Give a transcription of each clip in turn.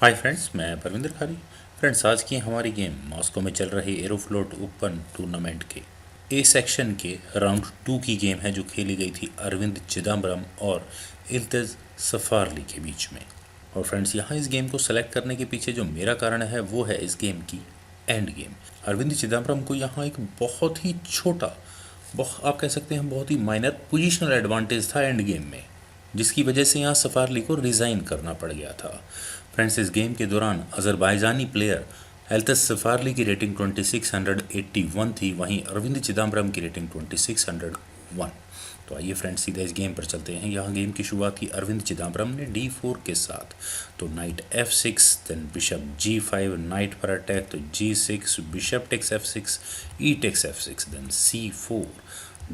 Hi friends, मैं परविंदर खारी। Friends, आज की हमारी गेम मॉस्को में चल रही एरोफ्लोट ओपन टूर्नामेंट के ए सेक्शन के राउंड 2 की गेम है, जो खेली गई थी अरविंद चिदम्बरम और इल्तज सफारली के बीच में। और फ्रेंड्स, यहाँ इस गेम को सेलेक्ट करने के पीछे जो मेरा कारण है वो है इस गेम की एंड गेम। अरविंद चिदम्बरम को यहाँ एक बहुत ही छोटा, आप कह सकते हैं बहुत ही माइनर पोजिशनल एडवांटेज था एंड गेम में, जिसकी वजह से यहाँ सफारली को रिज़ाइन करना पड़ गया था। फ्रेंड्स, इस गेम के दौरान अज़रबाईजानी प्लेयर एल्तस सफारली की रेटिंग 2681 थी, वहीं अरविंद चिदम्बरम की रेटिंग 2601। तो आइए फ्रेंड्स, सीधा इस गेम पर चलते हैं। यहाँ गेम की शुरुआत की अरविंद चिदम्बरम ने D4 के साथ, तो knight F6, then bishop G5, knight पर अटैक तो G6, bishop takes F6, E takes F6, then C4,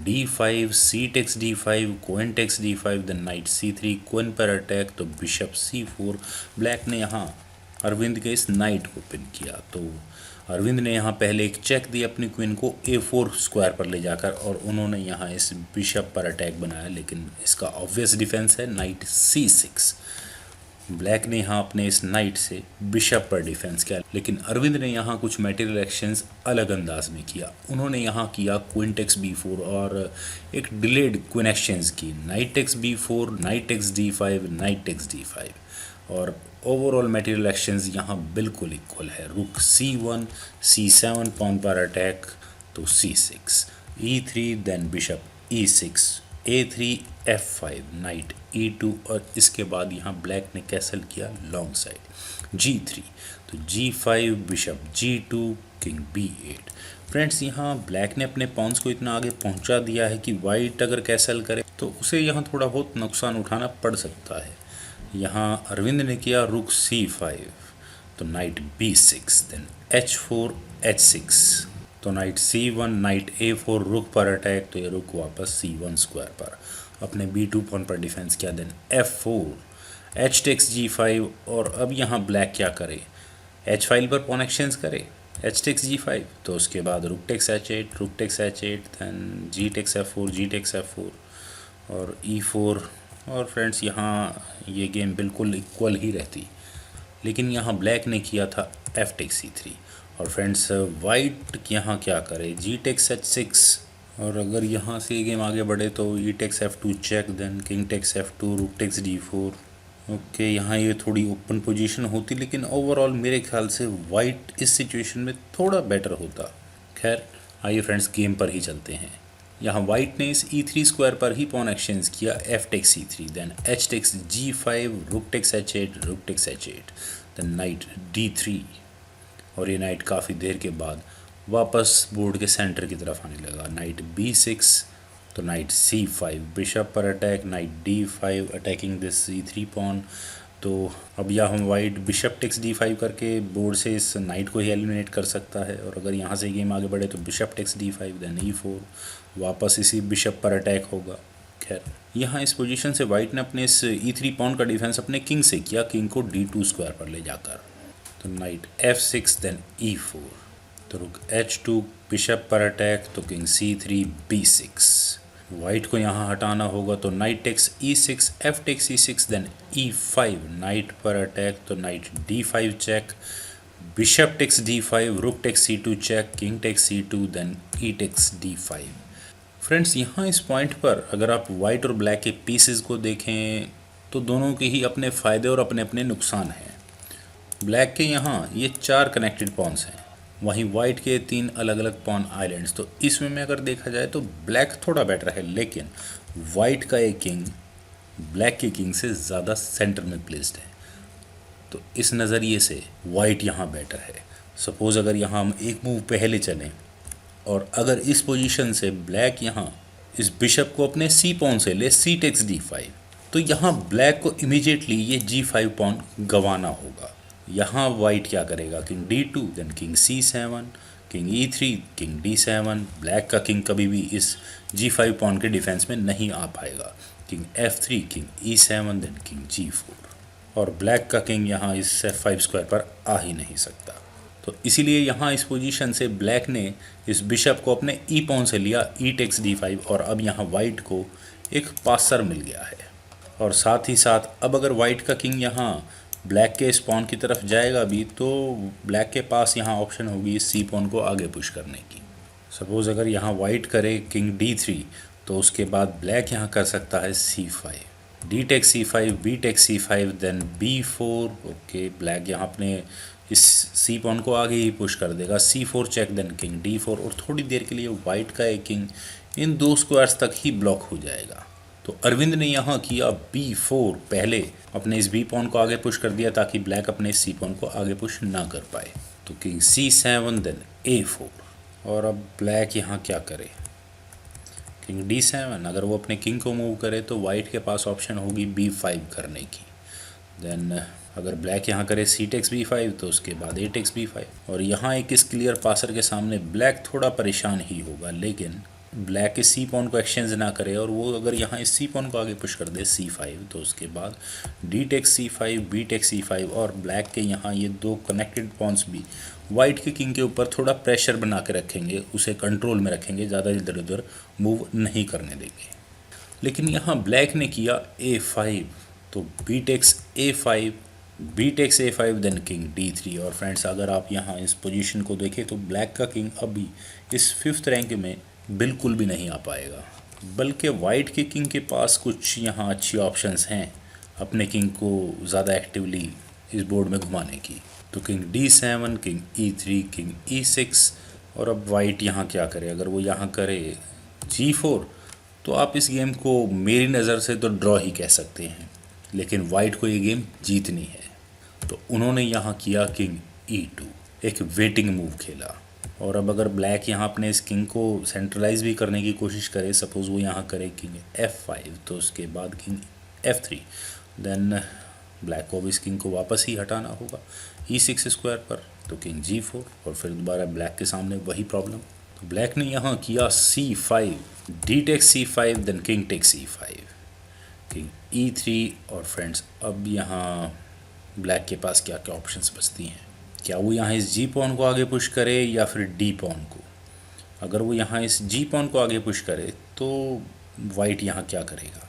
D5, C takes D5, queen takes D5, then knight C3, queen पर अटैक तो बिशप C4। ब्लैक ने यहाँ अरविंद के इस night को pin किया, तो अरविंद ने यहाँ पहले एक चेक दी अपनी क्वीन को A4 स्क्वायर पर ले जाकर, और उन्होंने यहाँ इस बिशप पर अटैक बनाया, लेकिन इसका ऑब्वियस डिफेंस है नाइट C6। ब्लैक ने यहाँ अपने इस नाइट से बिशप पर डिफेंस किया, लेकिन अरविंद ने यहाँ कुछ मटेरियल एक्शंस अलग अंदाज में किया। उन्होंने यहाँ किया क्वीन टेक्स B4 और एक डिलेड क्वीन एक्सचेंज की, knight takes B4, knight takes D5, knight takes D5, और ओवरऑल मटेरियल एक्शंस यहाँ बिल्कुल इक्वल है। रुक C1, C7 पॉन पर अटैक तो C6, E3, then bishop E6, A3, F5, night E2, और इसके बाद यहाँ ब्लैक ने कैसल किया लॉन्ग साइड G3, तो G5, bishop G2, king B8। Friends, यहाँ ब्लैक ने अपने पॉन्स को इतना आगे पहुँचा दिया है कि वाइट अगर कैसल करे तो उसे यहाँ थोड़ा बहुत नुकसान उठाना पड़ सकता है। यहाँ अरविंद ने किया रुक C5, तो night B6, then H4, H6, तो नाइट C1, नाइट A4, रुक पर अटैक तो ये रुक वापस C1 स्क्वायर पर अपने B2 पॉन पर डिफेंस किया, then F4, H takes G5, और अब यहाँ ब्लैक क्या करे, H फाइल पर पॉन एक्सचेंज करे, H टेक्स G5, तो उसके बाद rook takes H8, rook takes H8, then G takes F4, G takes F4 और E4। और फ्रेंड्स, यहाँ ये गेम बिल्कुल इक्वल ही रहती, लेकिन यहाँ ब्लैक ने किया था F टेक्स C3। और फ्रेंड्स, वाइट यहाँ क्या करे, G टेक्स H6, और अगर यहाँ से गेम आगे बढ़े तो E takes F2 check, then king takes F2, rook takes D4। Okay, यहाँ ये थोड़ी ओपन पोजीशन होती, लेकिन ओवरऑल मेरे ख्याल से वाइट इस सिचुएशन में थोड़ा बेटर होता। खैर, आइए फ्रेंड्स, गेम पर ही चलते हैं। यहाँ वाइट ने इस E3 स्क्वायर पर ही पॉन एक्सचेंज किया F takes C3, then H takes G5, rook takes H8, rook takes H8, then night D3, और ये नाइट काफ़ी देर के बाद वापस बोर्ड के सेंटर की तरफ आने लगा, नाइट B6, तो नाइट C5, बिशप पर attack, knight D5 attacking this C3 pawn. तो अब यहाँ हम वाइट बिशप टेक्स D5 करके बोर्ड से इस नाइट को ही एलिमिनेट कर सकता है, और अगर यहाँ से गेम आगे बढ़े तो bishop takes D5, then E4, वापस इसी बिशप पर अटैक होगा। खैर, यहाँ इस पोजीशन से वाइट ने अपने इस E3 पॉन का डिफेंस अपने किंग से किया, किंग को D2 स्क्वायर पर ले जाकर, तो नाइट F6, देन E4, तो रुक H2, बिशप पर अटैक तो किंग C3, B6। वाइट को यहाँ हटाना होगा, तो knight takes E6, F takes E6, then E5, knight पर अटैक तो knight D5 check, bishop takes D5, rook takes C2 check, king takes C2, then E takes D5। Friends, यहाँ इस point पर अगर आप वाइट और ब्लैक के pieces को देखें तो दोनों के ही अपने फ़ायदे और अपने अपने नुकसान हैं। ब्लैक के यहाँ ये 4 कनेक्टेड पॉन्स हैं, वहीं वाइट के 3 अलग अलग पॉन आइलैंड्स। तो इसमें में अगर देखा जाए तो ब्लैक थोड़ा बेटर है, लेकिन वाइट का एक किंग ब्लैक के किंग से ज़्यादा सेंटर में प्लेस्ड है, तो इस नज़रिए से वाइट यहाँ बेटर है। सपोज़ अगर यहाँ हम एक मूव पहले चलें, और अगर इस पोजीशन से ब्लैक यहाँ इस बिशप को अपने सी पॉन से ले C टेक्स D5, तो यहाँ ब्लैक को इमीडिएटली ये G5 पॉन गंवाना होगा। यहाँ वाइट क्या करेगा, king D2, then king C7, king E3, king D7। Black का किंग कभी भी इस G5 पॉन के डिफेंस में नहीं आ पाएगा, king F3, king E7, then king G4, और ब्लैक का किंग यहाँ इस F5 स्क्वायर पर आ ही नहीं सकता। तो इसीलिए यहाँ इस पोजीशन से ब्लैक ने इस बिशप को अपने ई पॉन से लिया E टेक्स D5, और अब यहाँ वाइट को एक पासर मिल गया है। और साथ ही साथ अब अगर वाइट का किंग यहाँ ब्लैक के इस पॉन की तरफ जाएगा भी तो ब्लैक के पास यहाँ ऑप्शन होगी सी पॉन को आगे पुश करने की। सपोज अगर यहाँ वाइट करे किंग D3 तो उसके बाद ब्लैक यहाँ कर सकता है C5, D take C5, B take C5, then B4। Okay, black यहाँ अपने इस सी पॉन को आगे ही पुश कर देगा, C4 check, then king D4, और थोड़ी देर के लिए वाइट का एक किंग इन दो स्क्वायर्स तक ही ब्लॉक हो जाएगा। तो अरविंद ने यहाँ किया B4, पहले अपने इस बी पॉन को आगे पुश कर दिया ताकि ब्लैक अपने इस सी पॉन को आगे पुश ना कर पाए। तो किंग C7, देन A4, और अब ब्लैक यहाँ क्या करे, किंग D7। अगर वो अपने किंग को मूव करे तो वाइट के पास ऑप्शन होगी B5 करने की। देन अगर ब्लैक यहाँ करे C टेक्स B5 तो उसके बाद A टेक्स B5, और यहाँ एक इस क्लियर पासर के सामने ब्लैक थोड़ा परेशान ही होगा, लेकिन ब्लैक इस सी पॉन को एक्सचेंज ना करे और वो अगर यहाँ इस सी पॉन को आगे पुश कर दे C5 तो उसके बाद D takes C5, B takes C5, और ब्लैक के यहाँ ये दो कनेक्टेड पॉन्स भी वाइट के किंग के ऊपर थोड़ा प्रेशर बना के रखेंगे, उसे कंट्रोल में रखेंगे, ज़्यादा इधर उधर मूव नहीं करने देंगे। लेकिन यहाँ ब्लैक ने किया A5, तो B takes A5, B takes A5, then king D3। और फ्रेंड्स अगर आप यहाँ इस पोजीशन को देखें तो ब्लैक का किंग अभी इस 5th रैंक में बिल्कुल भी नहीं आ पाएगा, बल्कि वाइट के किंग के पास कुछ यहाँ अच्छी ऑप्शंस हैं अपने किंग को ज़्यादा एक्टिवली इस बोर्ड में घुमाने की। तो king D7, king E3, king E6, और अब वाइट यहाँ क्या करे, अगर वो यहाँ करे G4 तो आप इस गेम को मेरी नज़र से तो ड्रॉ ही कह सकते हैं, लेकिन वाइट को ये गेम जीतनी है। तो उन्होंने यहाँ किया किंग E2, एक वेटिंग मूव खेला। और अब अगर ब्लैक यहाँ अपने इस किंग को सेंट्रलाइज भी करने की कोशिश करे, सपोज वो यहाँ करे किंग F5 तो उसके बाद किंग F3, देन ब्लैक को अब इस किंग को वापस ही हटाना होगा E6 स्क्वायर पर, तो किंग G4, और फिर दोबारा ब्लैक के सामने वही प्रॉब्लम। तो ब्लैक ने यहाँ किया C5, D takes C5, then king takes C5, king E3। और फ्रेंड्स अब यहाँ ब्लैक के पास क्या क्या ऑप्शंस बचती हैं, क्या वो यहाँ इस जी पॉन को आगे पुश करे या फिर डी पॉन को। अगर वो यहाँ इस जी पॉन को आगे पुश करे तो वाइट यहाँ क्या करेगा,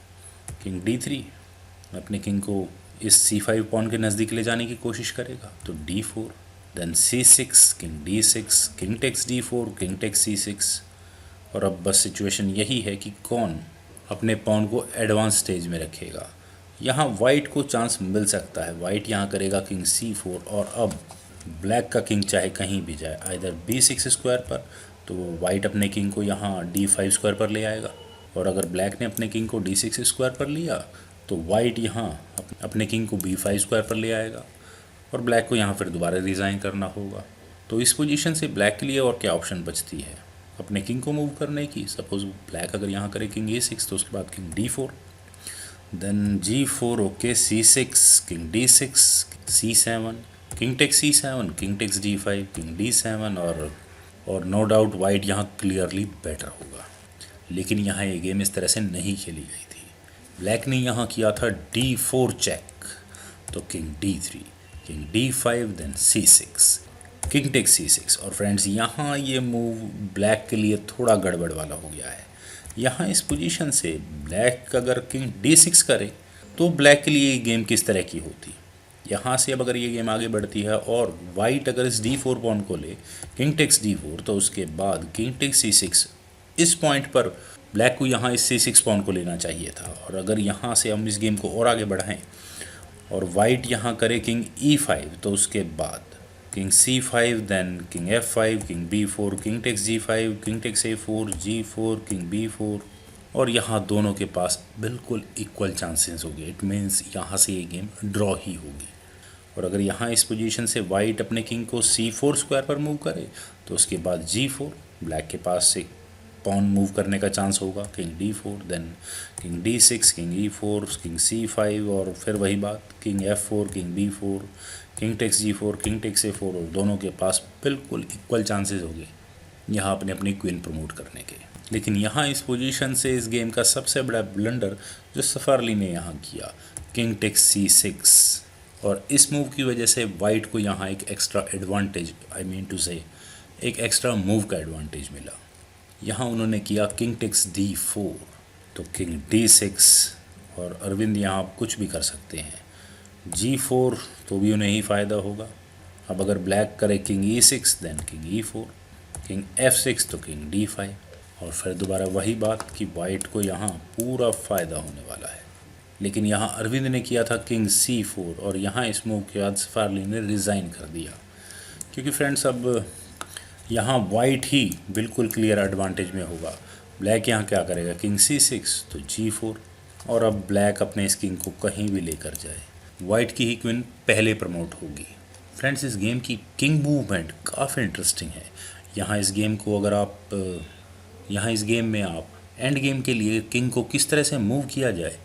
किंग D3 अपने किंग को इस C5 पॉन के नज़दीक ले जाने की कोशिश करेगा, तो D4, then C6, king D6, king takes D4, king takes C6। और अब बस सिचुएशन यही है कि कौन अपने पॉन को एडवांस स्टेज में रखेगा। यहाँ वाइट को चांस मिल सकता है, वाइट यहाँ करेगा किंग C4, और अब ब्लैक का किंग चाहे कहीं भी जाए, आइदर B6 स्क्वायर पर तो वाइट अपने किंग को यहाँ D5 स्क्वायर पर ले आएगा, और अगर ब्लैक ने अपने किंग को D6 स्क्वायर पर लिया तो वाइट यहाँ अपने किंग को B5 स्क्वायर पर ले आएगा, और ब्लैक को यहाँ फिर दोबारा डिज़ाइन करना होगा। तो इस पोजीशन से ब्लैक के लिए और क्या ऑप्शन बचती है, अपने किंग को मूव करने की। सपोज ब्लैक अगर यहाँ करे किंग A6 तो उसके बाद king D4, then G4, okay, C6, king D6, C7, king takes C7, king takes D5, king D7, और नो डाउट वाइट यहाँ क्लियरली बेटर होगा। लेकिन यहाँ ये गेम इस तरह से नहीं खेली गई थी। ब्लैक ने यहाँ किया था D4 चेक, तो king D3, king D5, then C6, king takes C6। और फ्रेंड्स यहाँ ये मूव ब्लैक के लिए थोड़ा गड़बड़ वाला हो गया है। यहाँ इस पोजीशन से ब्लैक अगर किंग D6 करे तो ब्लैक के लिए ये गेम किस तरह की होती। यहाँ से अब अगर ये गेम आगे बढ़ती है और वाइट अगर इस D4 पॉन को ले, किंग टेक्स D4, तो उसके बाद किंग टेक्स C6, इस पॉइंट पर ब्लैक को यहाँ इस C6 पॉन को लेना चाहिए था। और अगर यहाँ से हम इस गेम को और आगे बढ़ाएं और वाइट यहाँ करे किंग E5 तो उसके बाद king C5, then king F5, king B4, king takes G5, king takes A4, G4, king B4, और यहाँ दोनों के पास बिल्कुल इक्वल चांसेस हो गए। इट मीन्स यहाँ से ये गेम ड्रॉ ही होगी। और अगर यहाँ इस पोजीशन से वाइट अपने किंग को C4 स्क्वायर पर मूव करे तो उसके बाद G4, ब्लैक के पास से पॉन मूव करने का चांस होगा, king D4, then king D6, king E4, king C5, और फिर वही बात king F4, king B4, king takes G4, king takes A4, और दोनों के पास बिल्कुल इक्वल चांसेस हो गए यहाँ अपने अपनी क्वीन प्रमोट करने के। लेकिन यहाँ इस पोजीशन से इस गेम का सबसे बड़ा ब्लंडर जो सफारली ने यहाँ किया, किंग टेक्स C6, और इस मूव की वजह से वाइट को यहाँ एक extra advantage, I mean to say एक एक्स्ट्रा मूव का एडवांटेज मिला। यहाँ उन्होंने किया किंग टेक्स D4, तो किंग D6, और अरविंद यहाँ आप कुछ भी कर सकते हैं, G4 तो भी उन्हें ही फ़ायदा होगा। अब अगर ब्लैक करे king E6 then king E4, king F6 तो किंग D5, और फिर दोबारा वही बात कि वाइट को यहाँ पूरा फ़ायदा होने वाला है। लेकिन यहाँ अरविंद ने किया था किंग C4 और यहाँ इस मूव के बाद सफारली ने रिज़ाइन कर दिया, क्योंकि फ्रेंड्स अब यहाँ वाइट ही बिल्कुल क्लियर एडवांटेज में होगा। ब्लैक यहाँ क्या करेगा, किंग C6 तो G4, और अब ब्लैक अपने इस किंग को कहीं भी लेकर जाए, वाइट की ही क्वीन पहले प्रमोट होगी। फ्रेंड्स इस गेम की किंग मूवमेंट काफ़ी इंटरेस्टिंग है। यहाँ इस गेम को अगर आप यहाँ इस गेम में आप एंड गेम के लिए किंग को किस तरह से मूव किया जाए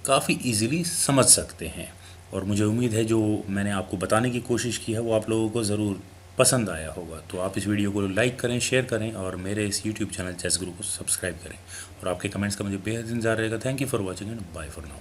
काफ़ी इजीली समझ सकते हैं, और मुझे उम्मीद है जो मैंने आपको बताने की कोशिश की है वो आप लोगों को ज़रूर पसंद आया होगा। तो आप इस वीडियो को लाइक करें, शेयर करें और मेरे इस यूट्यूब चैनल चेस गुरु को सब्सक्राइब करें, और आपके कमेंट्स का मुझे बेहद इंतजार रहेगा। Thank you for watching and bye for now.